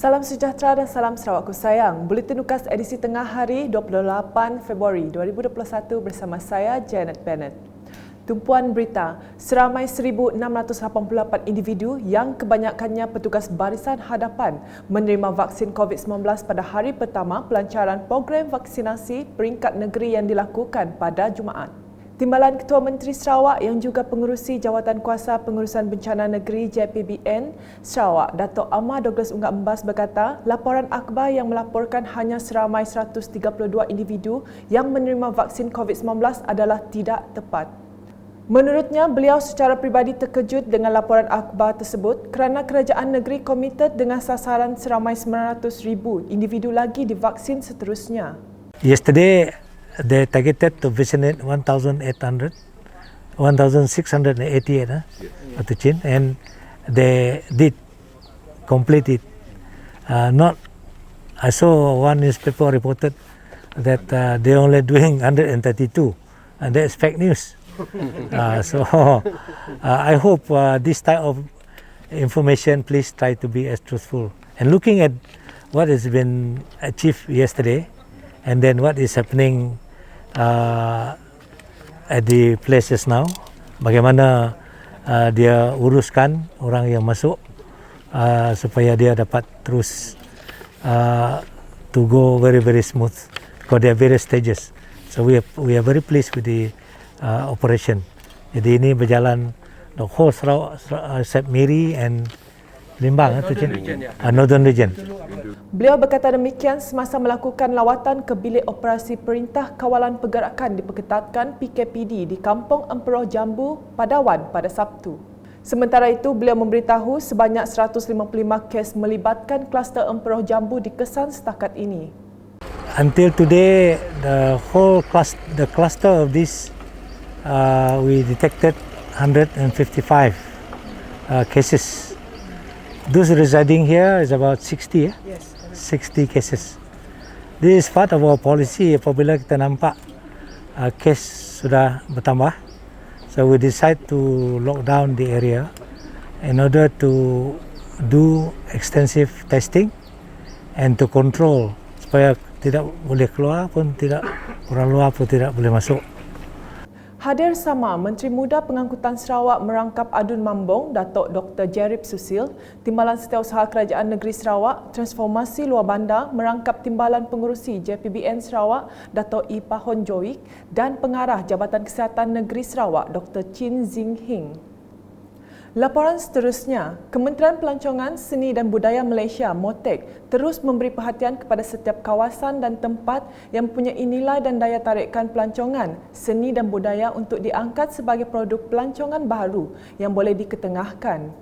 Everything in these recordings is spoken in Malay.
Salam sejahtera dan salam Sarawakku sayang. Buletin Ukas edisi tengah hari 28 Februari 2021 bersama saya Janet Bennett. Tumpuan berita, seramai 1,688 individu yang kebanyakannya petugas barisan hadapan menerima vaksin COVID-19 pada hari pertama pelancaran program vaksinasi peringkat negeri yang dilakukan pada Jumaat. Timbalan Ketua Menteri Sarawak yang juga pengerusi Jawatan Kuasa Pengurusan Bencana Negeri JPBN Sarawak, Dato' Amar Douglas Unggah Embas berkata, laporan akhbar yang melaporkan hanya seramai 132 individu yang menerima vaksin COVID-19 adalah tidak tepat. Menurutnya, beliau secara peribadi terkejut dengan laporan akhbar tersebut kerana kerajaan negeri komited dengan sasaran seramai 900,000 individu lagi divaksin seterusnya. Yesterday, they targeted to vaccinate 1,688 at the Chin, and they did complete it. I saw one newspaper reported that they only doing 132, and that's fake news. I hope this type of information, please try to be as truthful. And looking at what has been achieved yesterday, and then what is happening at the places now, bagaimana dia uruskan orang yang masuk supaya dia dapat terus to go very smooth, because there are various stages. So we are very pleased with the operation. Jadi ini berjalan the whole Sarawak, except Miri and Limbang, Northern Region. Beliau berkata demikian semasa melakukan lawatan ke bilik operasi Perintah Kawalan Pergerakan diperketatkan PKPD di Kampung Emperoh Jambu, Padawan pada Sabtu. Sementara itu, beliau memberitahu sebanyak 155 kes melibatkan kluster Emperoh Jambu dikesan setakat ini. Until today, the cluster of this, we detected 155 cases. Those residing here is about 60, Yes. 60 cases. This is part of our policy. Apabila kita nampak kes sudah bertambah, so we decide to lock down the area in order to do extensive testing and to control supaya tidak boleh keluar pun tidak, orang luar pun tidak boleh masuk. Hadir sama Menteri Muda Pengangkutan Sarawak Merangkap Adun Mambong, Datuk Dr. Jerib Susil, Timbalan Setiausaha Kerajaan Negeri Sarawak, Transformasi Luar Bandar Merangkap Timbalan Pengurusi JPBN Sarawak, Datuk I Pahon Joik dan Pengarah Jabatan Kesihatan Negeri Sarawak, Dr. Chin Zing Hing. Laporan seterusnya, Kementerian Pelancongan Seni dan Budaya Malaysia MOTEK terus memberi perhatian kepada setiap kawasan dan tempat yang mempunyai nilai dan daya tarikan pelancongan, seni dan budaya untuk diangkat sebagai produk pelancongan baru yang boleh diketengahkan.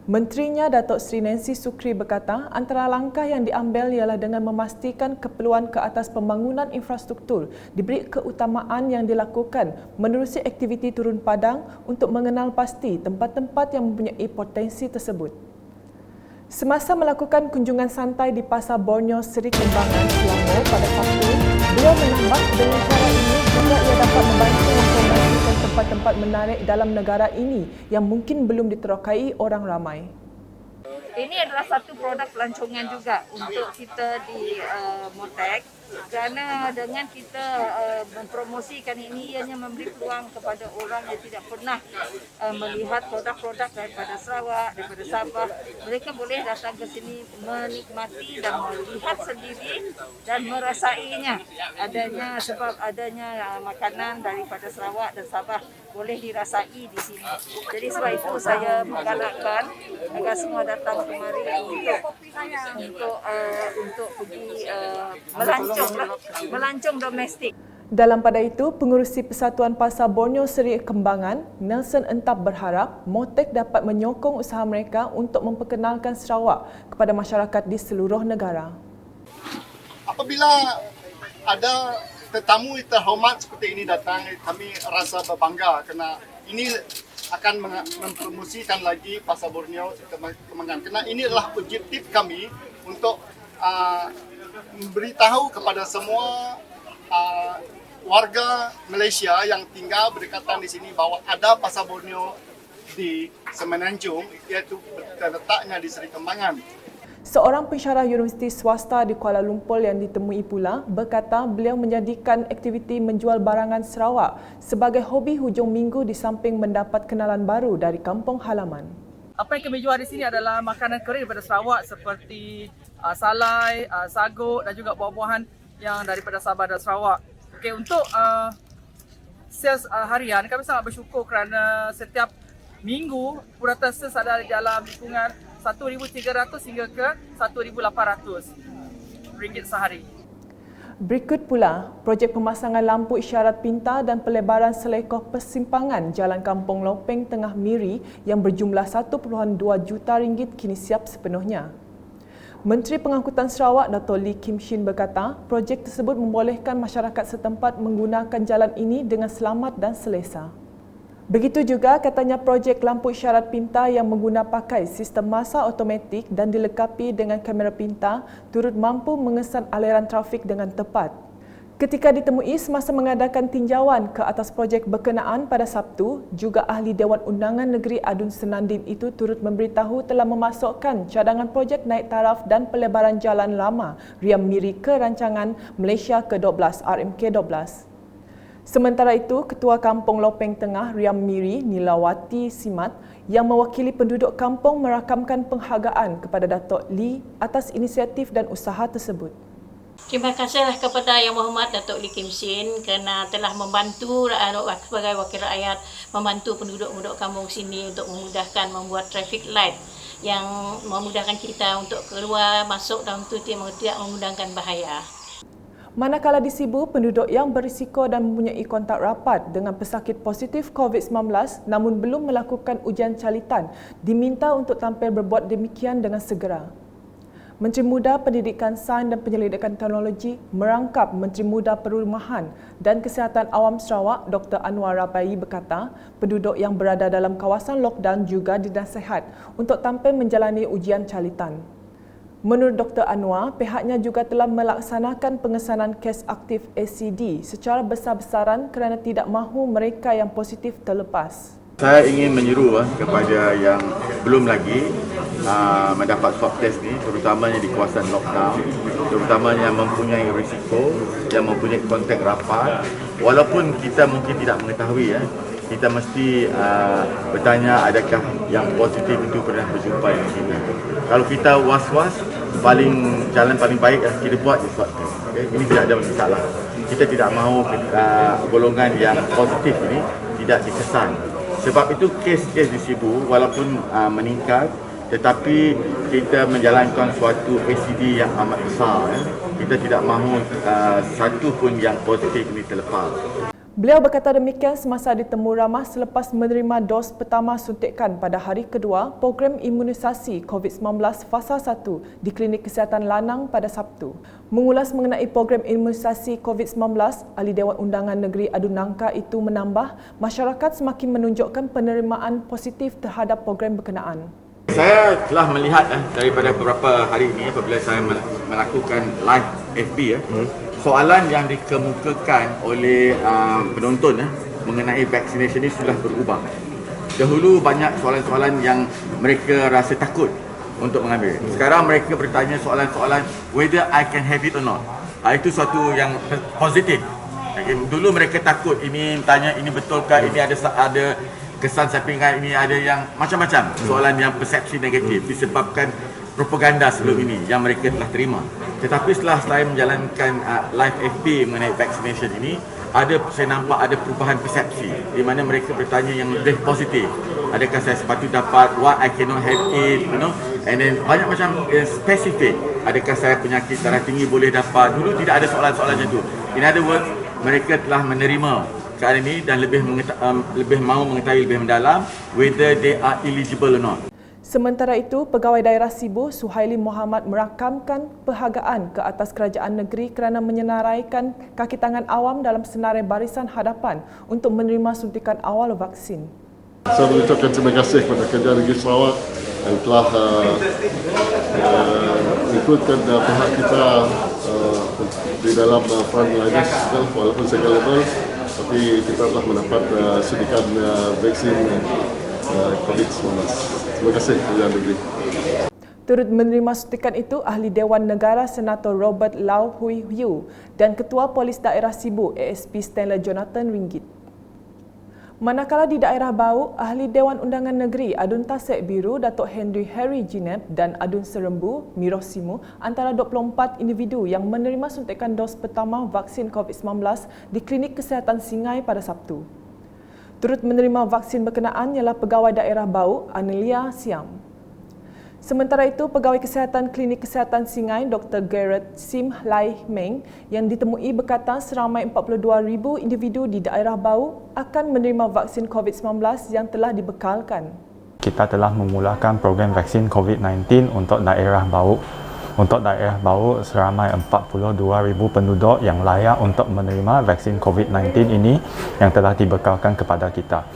Menterinya Datuk Seri Nancy Sukri berkata antara langkah yang diambil ialah dengan memastikan keperluan ke atas pembangunan infrastruktur diberi keutamaan yang dilakukan menerusi aktiviti turun padang untuk mengenal pasti tempat-tempat yang mempunyai potensi tersebut. Semasa melakukan kunjungan santai di Pasar Borneo Seri Kembangan, Selangor pada Sabtu, beliau menambah dengan cara ini juga ia dapat membantu mempromosikan tempat-tempat menarik dalam negara ini yang mungkin belum diterokai orang ramai. Ini adalah satu produk pelancongan juga untuk kita di MOTEK, kerana dengan kita mempromosikan ini ianya memberi peluang kepada orang yang tidak pernah melihat produk-produk daripada Sarawak, daripada Sabah. Mereka boleh datang ke sini menikmati dan melihat sendiri dan merasainya, sebab adanya makanan daripada Sarawak dan Sabah boleh dirasai di sini. Jadi sebab itu saya menggalakkan agar semua datang kemari untuk pergi melancong domestik. Dalam pada itu, Pengurusi Persatuan Pasar Borneo Seri Kembangan, Nelson Entap berharap MOTEK dapat menyokong usaha mereka untuk memperkenalkan Sarawak kepada masyarakat di seluruh negara. Apabila ada tetamu terhormat seperti ini datang, kami rasa berbangga kerana ini akan mempromosikan lagi Pasar Borneo Kembangan. Kerana ini adalah objektif kami untuk memberitahu kepada semua warga Malaysia yang tinggal berdekatan di sini bahawa ada Pasar Borneo di Semenanjung, iaitu terletaknya di Seri Kembangan. Seorang pensyarah universiti swasta di Kuala Lumpur yang ditemui pula berkata beliau menjadikan aktiviti menjual barangan Sarawak sebagai hobi hujung minggu di samping mendapat kenalan baru dari kampung halaman. Apa yang kami jual di sini adalah makanan kering daripada Sarawak seperti salai, sago dan juga buah-buahan yang daripada Sabah dan Sarawak. Okey, untuk sales harian, kami sangat bersyukur kerana setiap minggu purata sales ada dalam lingkungan 1,300 hingga ke 1,800 ringgit sehari. Berikut pula, projek pemasangan lampu isyarat pintar dan pelebaran selekoh persimpangan Jalan Kampung Lopeng Tengah Miri yang berjumlah 1.2 juta ringgit kini siap sepenuhnya. Menteri Pengangkutan Sarawak Dato' Lee Kim Shin berkata, projek tersebut membolehkan masyarakat setempat menggunakan jalan ini dengan selamat dan selesa. Begitu juga katanya projek lampu isyarat pintar yang pakai sistem masa automatik dan dilengkapi dengan kamera pintar turut mampu mengesan aliran trafik dengan tepat. Ketika ditemui semasa mengadakan tinjauan ke atas projek berkenaan pada Sabtu, juga ahli Dewan Undangan Negeri Adun Senandin itu turut memberitahu telah memasukkan cadangan projek naik taraf dan pelebaran jalan lama Riam Miri ke rancangan Malaysia ke-12 RMK-12. Sementara itu, Ketua Kampung Lopeng Tengah Riam Miri, Nilawati Simat, yang mewakili penduduk kampung merakamkan penghargaan kepada Dato' Lee atas inisiatif dan usaha tersebut. Terima kasihlah kepada Yang Berhormat Dato' Lee Kim Shin kerana telah membantu sebagai wakil rakyat, membantu penduduk-penduduk kampung sini untuk memudahkan membuat traffic light yang memudahkan kita untuk keluar, masuk dan untuk tidak mengundangkan bahaya. Manakala di Sibu, penduduk yang berisiko dan mempunyai kontak rapat dengan pesakit positif COVID-19 namun belum melakukan ujian calitan diminta untuk tampil berbuat demikian dengan segera. Menteri Muda Pendidikan Sains dan Penyelidikan Teknologi merangkap Menteri Muda Perumahan dan Kesihatan Awam Sarawak Dr. Anwar Rabai berkata, penduduk yang berada dalam kawasan lockdown juga dinasihat untuk tampil menjalani ujian calitan. Menurut Dr. Anwar, pihaknya juga telah melaksanakan pengesanan kes aktif ACD secara besar-besaran kerana tidak mahu mereka yang positif terlepas. Saya ingin menyeru kepada yang belum lagi mendapat swab test ni, terutamanya di kawasan lockdown, terutamanya yang mempunyai risiko, yang mempunyai kontak rapat. Walaupun kita mungkin tidak mengetahui, kita mesti bertanya adakah yang positif itu pernah berjumpa dengan kita. Kalau kita was-was, jalan paling baik yang kita buat is swab test. Okay? Ini tidak ada masalah. Kita tidak mahu golongan yang positif ini tidak dikesan. Sebab itu kes-kes di Sibu walaupun meningkat, tetapi kita menjalankan suatu ACD yang amat besar. Kita tidak mahu satu pun yang positif ini terlepas. Beliau berkata demikian semasa ditemu ramah selepas menerima dos pertama suntikan pada hari kedua program imunisasi COVID-19 fasa 1 di Klinik Kesihatan Lanang pada Sabtu. Mengulas mengenai program imunisasi COVID-19, Ahli Dewan Undangan Negeri Adun Nangka itu menambah masyarakat semakin menunjukkan penerimaan positif terhadap program berkenaan. Saya telah melihat daripada beberapa hari ini apabila saya melakukan live FB soalan yang dikemukakan oleh penonton mengenai vaksinasi ini sudah berubah. Dahulu banyak soalan-soalan yang mereka rasa takut untuk mengambil. Sekarang mereka bertanya soalan-soalan whether I can have it or not. Itu suatu yang positif. Dulu mereka takut, ini tanya ini betulkah, ini ada kesan sampingan, ini ada yang macam-macam. Soalan yang persepsi negatif disebabkan propaganda sebelum ini yang mereka telah terima. Tetapi setelah saya menjalankan live FB mengenai vaccination ini, saya nampak ada perubahan persepsi di mana mereka bertanya yang lebih positif. Adakah saya sepatut dapat, why I cannot have it, and then banyak macam spesifik. Adakah saya penyakit darah tinggi boleh dapat. Dulu tidak ada soalan-soalan macam itu. In other words, mereka telah menerima keadaan ini dan lebih mahu mengetahui lebih mendalam whether they are eligible or not. Sementara itu, Pegawai Daerah Sibu Suhaili Muhammad merakamkan penghargaan ke atas kerajaan negeri kerana menyenaraikan kaki tangan awam dalam senarai barisan hadapan untuk menerima suntikan awal vaksin. Saya mengucapkan terima kasih kepada Kerajaan Negeri Sarawak yang telah ikutkan pihak kita di dalam frontliners walaupun second level, tapi kita telah mendapat suntikan vaksin COVID-19. Terima kasih Kerajaan Negeri. Turut menerima suntikan itu Ahli Dewan Negara Senator Robert Lau Hui Yu dan Ketua Polis Daerah Sibu ASP Stanley Jonathan Ringgit. Manakala di daerah Bau, Ahli Dewan Undangan Negeri Adun Tasek Biru Datuk Henry Harry Jineb dan Adun Serembu Miroh Simu antara 24 individu yang menerima suntikan dos pertama vaksin COVID-19 di Klinik Kesihatan Singai pada Sabtu. Turut menerima vaksin berkenaan ialah Pegawai Daerah Bau Anelia Siam. Sementara itu, Pegawai Kesihatan Klinik Kesihatan Singai Dr. Garrett Sim Lai Meng yang ditemui berkata seramai 42,000 individu di daerah Bau akan menerima vaksin COVID-19 yang telah dibekalkan. Kita telah memulakan program vaksin COVID-19 untuk daerah Bau. Untuk daerah Bau, seramai 42,000 penduduk yang layak untuk menerima vaksin COVID-19 ini yang telah dibekalkan kepada kita.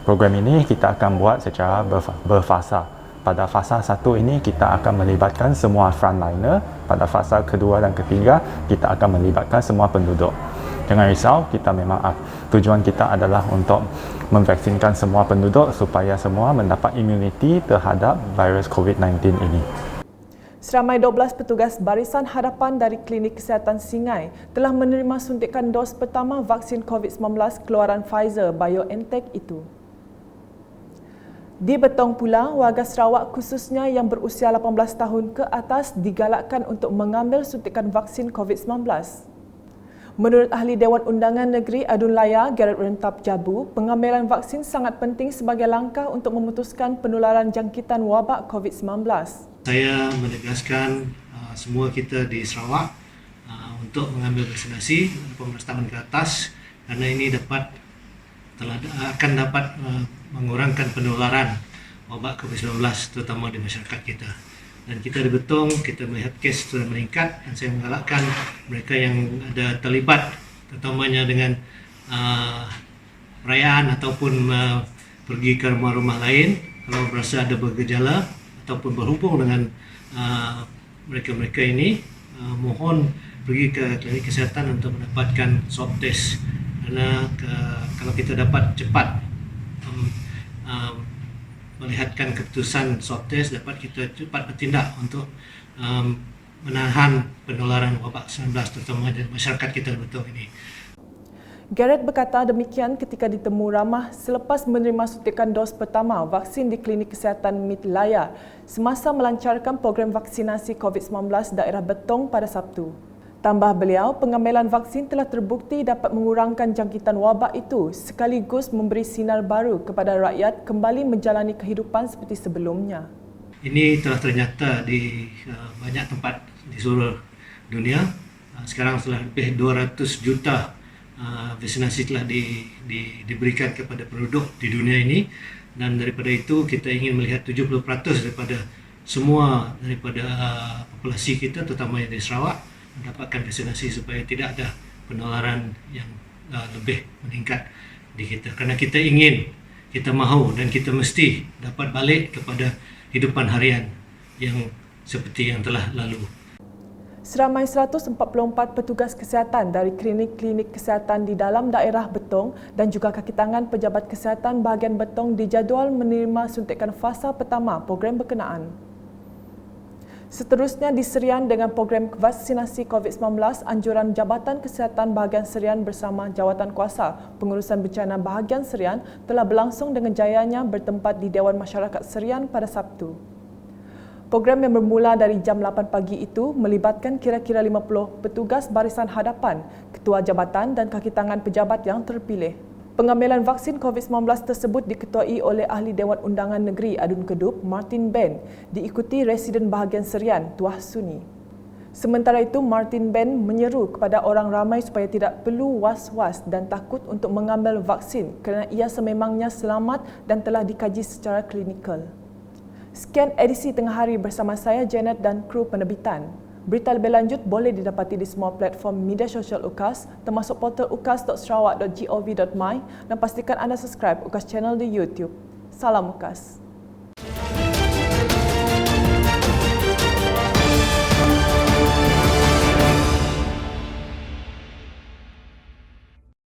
Program ini kita akan buat secara berfasa. Pada fasa 1 ini kita akan melibatkan semua frontliner. Pada fasa kedua dan ketiga kita akan melibatkan semua penduduk. Jangan risau, tujuan kita adalah untuk memvaksinkan semua penduduk supaya semua mendapat imuniti terhadap virus COVID-19 ini. Seramai 12 petugas barisan hadapan dari Klinik Kesihatan Singai telah menerima suntikan dos pertama vaksin COVID-19 keluaran Pfizer BioNTech itu. Di Betong pula, warga Sarawak khususnya yang berusia 18 tahun ke atas digalakkan untuk mengambil suntikan vaksin COVID-19. Menurut Ahli Dewan Undangan Negeri Adun Laya Garrett Rentap Jabu, pengambilan vaksin sangat penting sebagai langkah untuk memutuskan penularan jangkitan wabak COVID-19. Saya menegaskan semua kita di Sarawak untuk mengambil vaksinasi 18 tahun ke atas kerana ini akan dapat mengurangkan penularan wabak COVID-19 terutama di masyarakat kita. Dan kita di Betong, kita melihat kes sudah meningkat dan saya menggalakkan mereka yang ada terlibat terutamanya dengan perayaan ataupun pergi ke rumah-rumah lain kalau berasa ada bergejala ataupun berhubung dengan mereka-mereka ini, mohon pergi ke klinik kesihatan untuk mendapatkan swab test. Kerana kalau kita dapat cepat melihatkan keputusan swab test, dapat kita cepat bertindak untuk menahan penularan wabak 19 terutama di masyarakat kita Betong ini. Garrett berkata demikian ketika ditemu ramah selepas menerima suntikan dos pertama vaksin di Klinik Kesihatan Mit Laya semasa melancarkan program vaksinasi COVID-19 daerah Betong pada Sabtu. Tambah beliau, pengambilan vaksin telah terbukti dapat mengurangkan jangkitan wabak itu sekaligus memberi sinar baru kepada rakyat kembali menjalani kehidupan seperti sebelumnya. Ini telah ternyata di banyak tempat di seluruh dunia. Sekarang telah lebih 200 juta vaksinasi telah diberikan kepada penduduk di dunia ini, dan daripada itu kita ingin melihat 70% daripada populasi kita terutama di Sarawak mendapatkan vaksinasi supaya tidak ada penularan yang lebih meningkat di kita. Kerana kita ingin, kita mahu dan kita mesti dapat balik kepada hidupan harian yang seperti yang telah lalu. Seramai 144 petugas kesihatan dari klinik-klinik kesihatan di dalam daerah Betong dan juga kaki tangan pejabat kesihatan bahagian Betong dijadual menerima suntikan fasa pertama program berkenaan. Seterusnya di Serian dengan program vaksinasi COVID-19, anjuran Jabatan Kesihatan Bahagian Serian bersama Jawatan Kuasa Pengurusan Bencana Bahagian Serian telah berlangsung dengan jayanya bertempat di Dewan Masyarakat Serian pada Sabtu. Program yang bermula dari jam 8 pagi itu melibatkan kira-kira 50 petugas barisan hadapan, ketua jabatan dan kaki tangan pejabat yang terpilih. Pengambilan vaksin COVID-19 tersebut diketuai oleh Ahli Dewan Undangan Negeri Adun Kedup, Martin Ben, diikuti Residen Bahagian Serian, Tuah Suni. Sementara itu, Martin Ben menyeru kepada orang ramai supaya tidak perlu was-was dan takut untuk mengambil vaksin kerana ia sememangnya selamat dan telah dikaji secara klinikal. Sekian edisi Tengah Hari bersama saya, Janet dan kru penerbitan. Berita lebih lanjut boleh didapati di semua platform media sosial UKAS termasuk portal ukas.sarawak.gov.my dan pastikan anda subscribe UKAS channel di YouTube. Salam UKAS.